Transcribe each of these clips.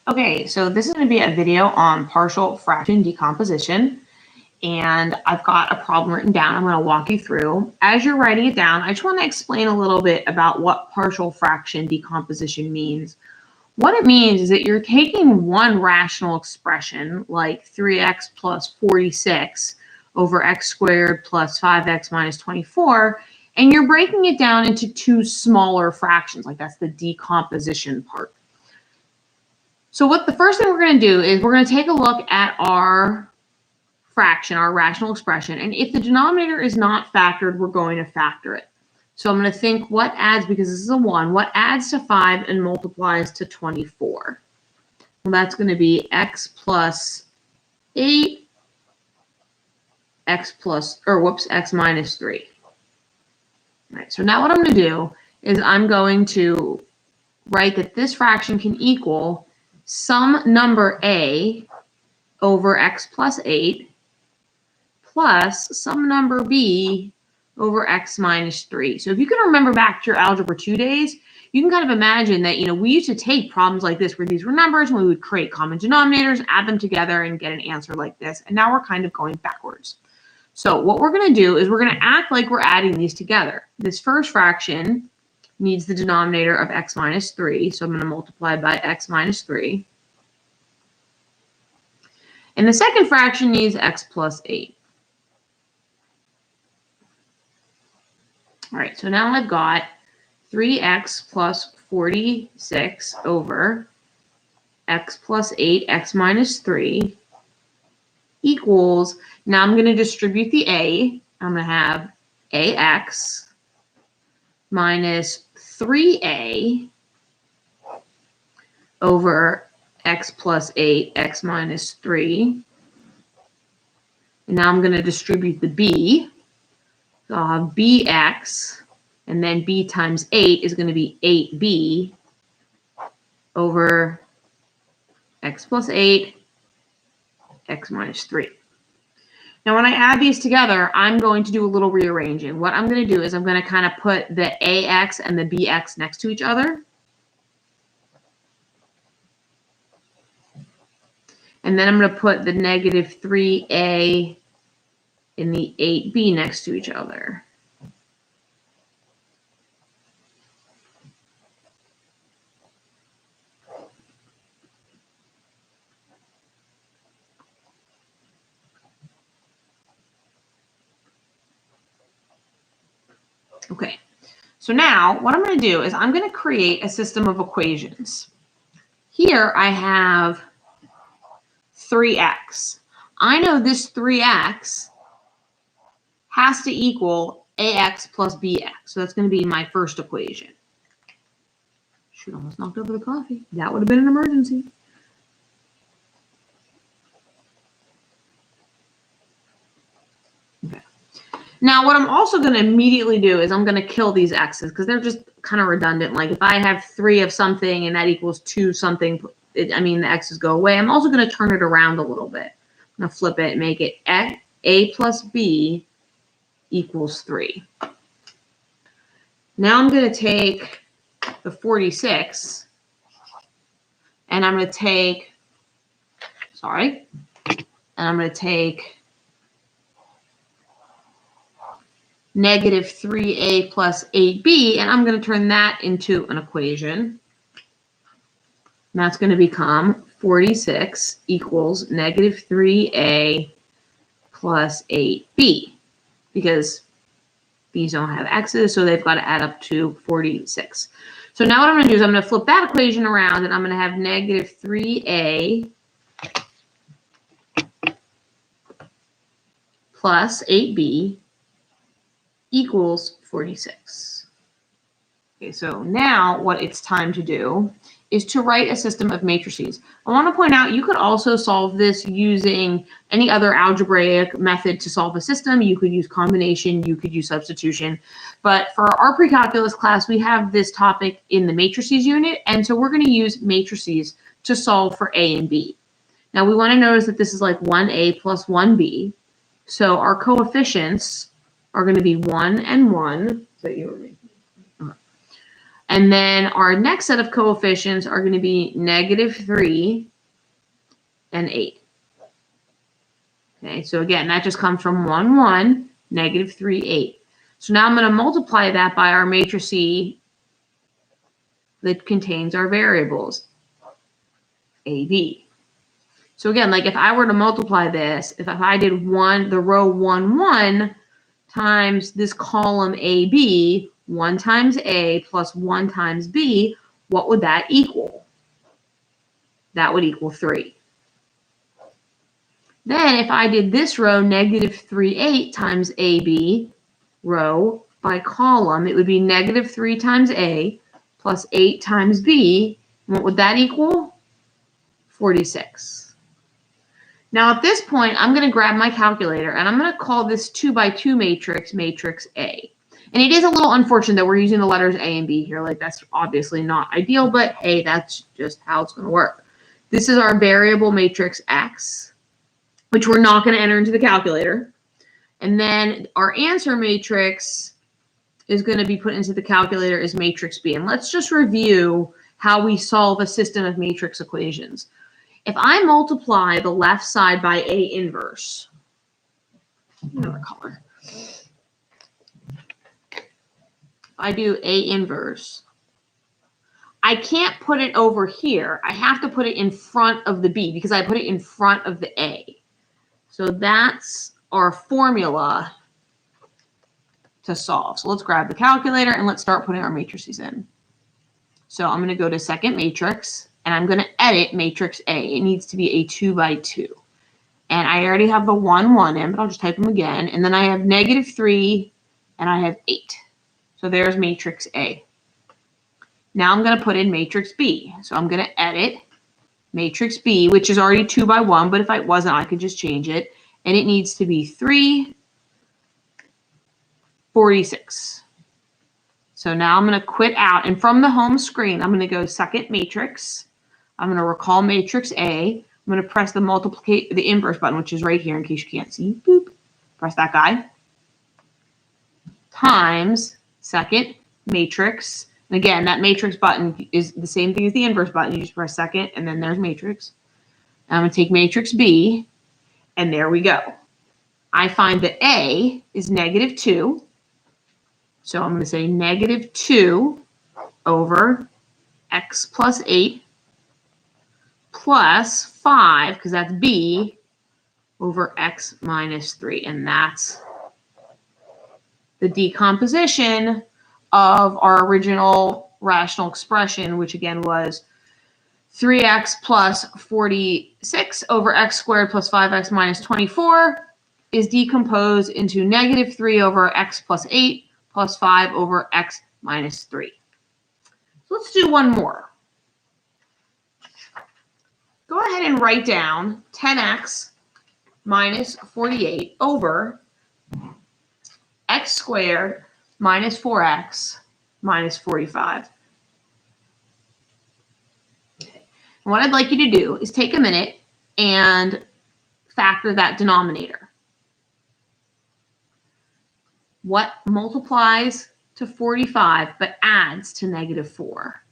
Okay, so this is going to be a video on partial fraction decomposition, and I've got a problem written down I'm going to walk you through. As you're writing it down, I just want to explain a little bit about what partial fraction decomposition means. What it means is that you're taking one rational expression, like 3x plus 46 over x squared plus 5x minus 24, and you're breaking it down into two smaller fractions, like that's the decomposition part. So what the first thing we're going to do is we're going to take a look at our fraction, our rational expression, and if the denominator is not factored, we're going to factor it. So I'm going to think what adds, because this is a 1, what adds to 5 and multiplies to 24? Well, that's going to be x plus 8, x minus 3. All right, so now what I'm going to do is I'm going to write that this fraction can equal some number a over x plus 8 plus some number b over x minus 3. So if you can remember back to your Algebra 2 days, you can kind of imagine that, we used to take problems like this where these were numbers and we would create common denominators, add them together, and get an answer like this. And now we're kind of going backwards. So what we're going to do is we're going to act like we're adding these together. This first fraction needs the denominator of x minus 3. So I'm going to multiply by x minus 3. And the second fraction needs x plus 8. All right, so now I've got 3x plus 46 over x plus 8, x minus 3 equals, now I'm going to distribute the a. I'm going to have ax minus 3a over x plus 8, x minus 3. And now I'm going to distribute the b. So I'll have bx, and then b times 8 is going to be 8b over x plus 8, x minus 3. Now, when I add these together, I'm going to do a little rearranging. What I'm going to do is I'm going to kind of put the ax and the bx next to each other. And then I'm going to put the negative 3a and the 8b next to each other. Okay, so now what I'm going to do is I'm going to create a system of equations. Here I have 3x. I know this 3x has to equal ax plus bx. So that's going to be my first equation. Shoot, almost knocked over the coffee. That would have been an emergency. Okay. Now what I'm also going to immediately do is I'm going to kill these x's because they're just kind of redundant. Like if I have 3 of something and that equals 2 something, the x's go away. I'm also going to turn it around a little bit. I'm going to flip it and make it a plus b equals 3. Now I'm going to take the 46 and I'm going to take, negative 3a plus 8b, and I'm going to turn that into an equation. And that's going to become 46 equals negative 3a plus 8b, because these don't have x's, so they've got to add up to 46. So now what I'm going to do is I'm going to flip that equation around, and I'm going to have negative 3a plus 8b equals 46. Okay, so now what it's time to do is to write a system of matrices. I want to point out you could also solve this using any other algebraic method to solve a system. You could use combination, you could use substitution. But for our pre-calculus class, we have this topic in the matrices unit, and so we're going to use matrices to solve for a and b. Now we want to notice that this is like 1a plus 1b. So our coefficients are going to be 1 and 1. So you were making. And then our next set of coefficients are going to be -3 and 8. Okay, so again, that just comes from 1, 1, -3, 8. So now I'm going to multiply that by our matrix that contains our variables, A, B. So again, like if I were to multiply this, if I did the row 1, 1 times this column AB, 1 times A plus 1 times B, what would that equal? That would equal 3. Then if I did this row, -3, 8 times AB, row by column, it would be -3 times A plus 8 times B. What would that equal? 46. Now at this point, I'm going to grab my calculator and I'm going to call this 2 by 2 matrix, matrix A. And it is a little unfortunate that we're using the letters A and B here. Like that's obviously not ideal, but hey, that's just how it's going to work. This is our variable matrix X, which we're not going to enter into the calculator. And then our answer matrix is going to be put into the calculator as matrix B. And let's just review how we solve a system of matrix equations. If I multiply the left side by A inverse, another color. I do A inverse. I can't put it over here. I have to put it in front of the B because I put it in front of the A. So that's our formula to solve. So let's grab the calculator and let's start putting our matrices in. So I'm going to go to second matrix and I'm going to edit matrix A. It needs to be a 2 by 2. And I already have the 1, 1 in, but I'll just type them again. And then I have -3 and I have 8. So there's matrix A. Now I'm going to put in matrix B. So I'm going to edit matrix B, which is already 2 by 1, but if it wasn't, I could just change it. And it needs to be 3, 46. So now I'm going to quit out. And from the home screen, I'm going to go second matrix. I'm going to recall matrix A. I'm going to press the inverse button, which is right here in case you can't see. Boop. Press that guy. Times second matrix. And again, that matrix button is the same thing as the inverse button. You just press second, and then there's matrix. And I'm going to take matrix B, and there we go. I find that A is -2. So I'm going to say -2 over x plus 8 plus 5, because that's B, over x minus 3. And that's the decomposition of our original rational expression, which again was 3x plus 46 over x squared plus 5x minus 24 is decomposed into -3 over x plus 8 plus 5 over x minus 3. So let's do one more. Go ahead and write down 10x minus 48 over x squared minus 4x minus 45. And what I'd like you to do is take a minute and factor that denominator. What multiplies to 45 but adds to -4?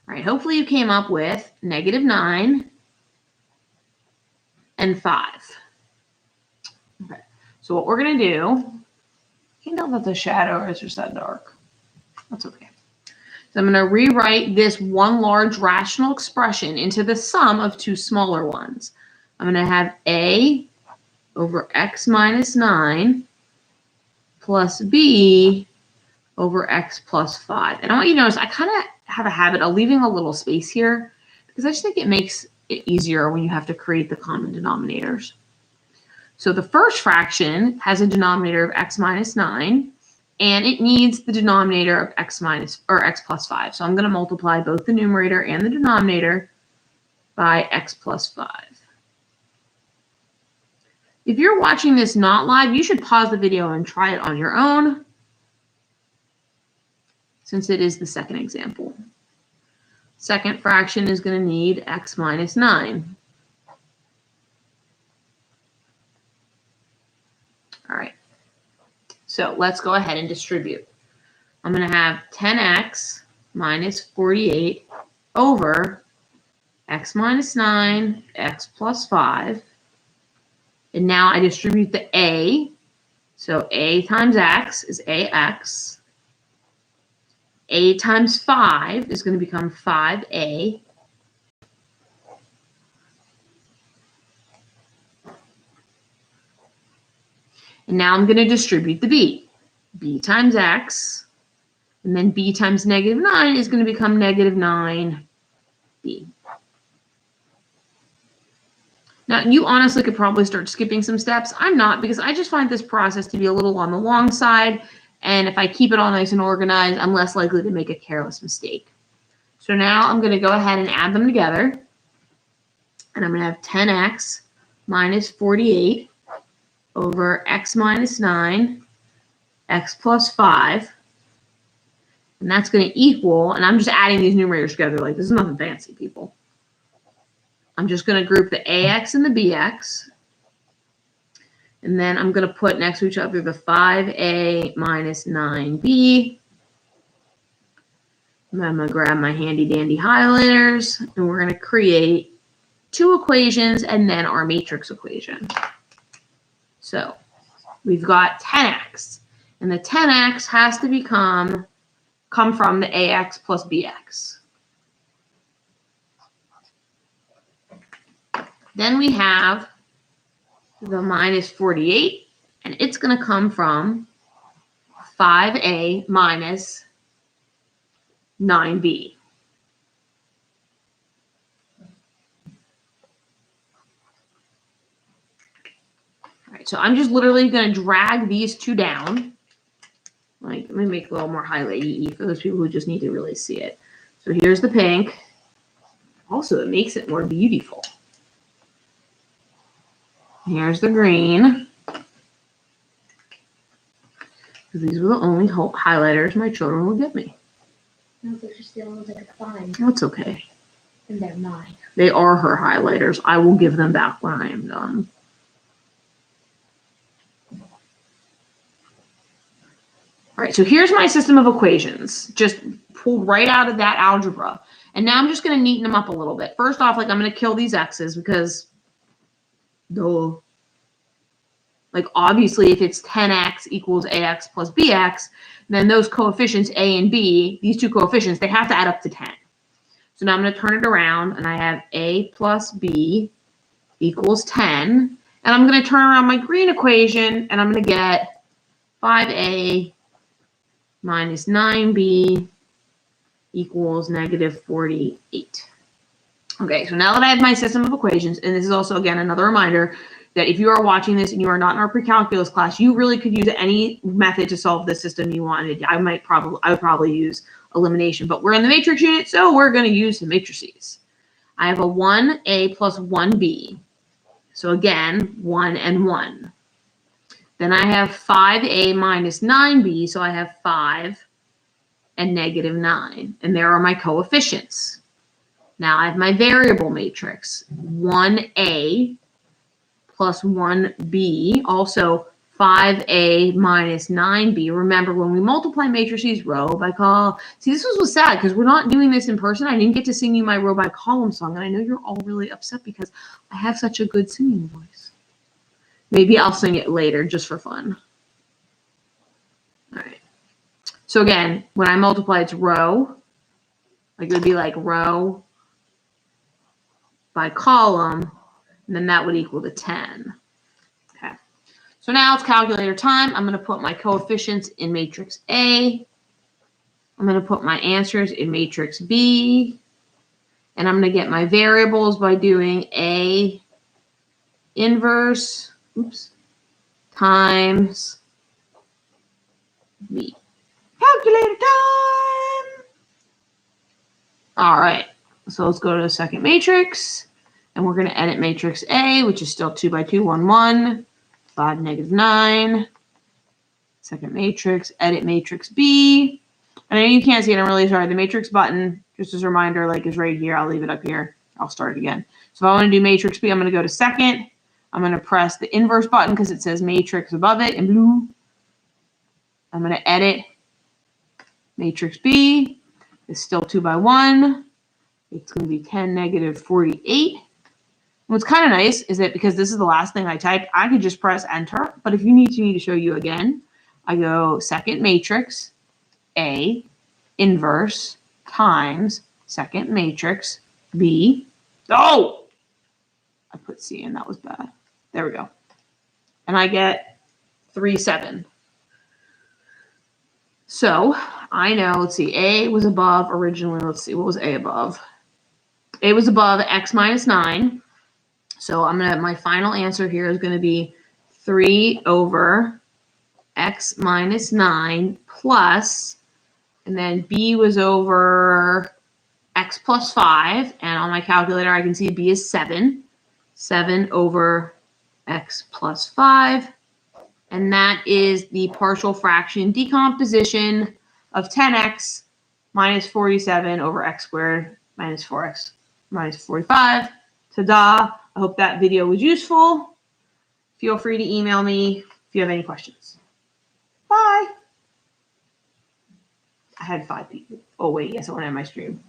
All right, hopefully you came up with -9 and 5. Okay, so what we're going to do, I can't tell if that's a shadow or it's just that dark. That's okay. So I'm going to rewrite this one large rational expression into the sum of two smaller ones. I'm going to have A over x minus 9 plus B over x plus 5. And I want you to notice I kind of have a habit of leaving a little space here because I just think it makes it easier when you have to create the common denominators. So the first fraction has a denominator of x minus 9, and it needs the denominator of x plus 5. So I'm going to multiply both the numerator and the denominator by x plus 5. If you're watching this not live, you should pause the video and try it on your own, since it is the second example. Second fraction is going to need x minus 9. All right. So let's go ahead and distribute. I'm going to have 10x minus 48 over x minus 9, x plus 5. And now I distribute the a. So a times x is ax. A times 5 is going to become 5a. And now I'm going to distribute the b. B times x. And then b times negative 9 is going to become negative 9b. Now, you honestly could probably start skipping some steps. I'm not, because I just find this process to be a little on the long side. And if I keep it all nice and organized, I'm less likely to make a careless mistake. So now I'm going to go ahead and add them together. And I'm going to have 10x minus 48 over x minus 9, x plus 5. And that's going to equal, and I'm just adding these numerators together. Like, this is nothing fancy, people. I'm just going to group the ax and the bx. And then I'm going to put next to each other the 5a minus 9b. And then I'm going to grab my handy dandy highlighters, and we're going to create two equations and then our matrix equation. So we've got 10x, and the 10x has to come from the ax plus bx. Then we have the minus 48, and it's going to come from 5a minus 9b. All right, so I'm just literally going to drag these two down. Like, let me make a little more highlight-y for those people who just need to really see it. So here's the pink. Also, it makes it more beautiful. Here's the green. These were the only highlighters my children will give me. No, those are still the ones I could find. That's okay. And they're mine. They are her highlighters. I will give them back when I am done. All right, so here's my system of equations, just pulled right out of that algebra. And now I'm just going to neaten them up a little bit. First off, like, I'm going to kill these x's because, duh. Like, obviously, if it's 10x equals ax plus bx, then those coefficients a and b, these two coefficients, they have to add up to 10. So now I'm going to turn it around, and I have a plus b equals 10. And I'm going to turn around my green equation, and I'm going to get 5a minus 9b equals negative 48. Okay, so now that I have my system of equations, and this is also, again, another reminder that if you are watching this and you are not in our pre-calculus class, you really could use any method to solve the system you wanted. I would probably use elimination, but we're in the matrix unit, so we're going to use the matrices. I have a 1a plus 1b. So again, 1 and 1. Then I have 5a minus 9b, so I have 5 and negative 9. And there are my coefficients. Now I have my variable matrix, 1a plus 1b, also 5a minus 9b. Remember, when we multiply matrices row by column, see, this was sad because we're not doing this in person. I didn't get to sing you my row by column song, and I know you're all really upset because I have such a good singing voice. Maybe I'll sing it later just for fun. All right. So again, when I multiply, it's row. Like, it would be like row by column, and then that would equal to 10. Okay. So now it's calculator time. I'm going to put my coefficients in matrix A. I'm going to put my answers in matrix B. And I'm going to get my variables by doing A inverse, times B. Calculator time! All right. So let's go to the second matrix. And we're going to edit matrix A, which is still 2 by 2, 1, 1, 5, negative 9. Second matrix, edit matrix B. And I know you can't see it. I'm really sorry. The matrix button, just as a reminder, like, is right here. I'll leave it up here. I'll start again. So if I want to do matrix B, I'm going to go to second. I'm going to press the inverse button because it says matrix above it in blue. I'm going to edit matrix B. It's still 2 by 1. It's going to be 10 negative 48. What's kind of nice is that because this is the last thing I typed, I could just press enter. But if you need me to show you again, I go second matrix, A, inverse, times second matrix, B. Oh! I put C in. That was bad. There we go. And I get 3, 7. So I know, let's see, A was above originally. Let's see, what was A above? A was above x minus 9. So my final answer here is going to be 3 over x minus 9 plus, and then B was over x plus 5. And on my calculator, I can see B is 7. 7 over x plus 5. And that is the partial fraction decomposition of 10x minus 47 over x squared minus 4x minus 45. Ta-da! I hope that video was useful. Feel free to email me if you have any questions. Bye! I had 5 people. Oh, wait, yes, I want to end my stream.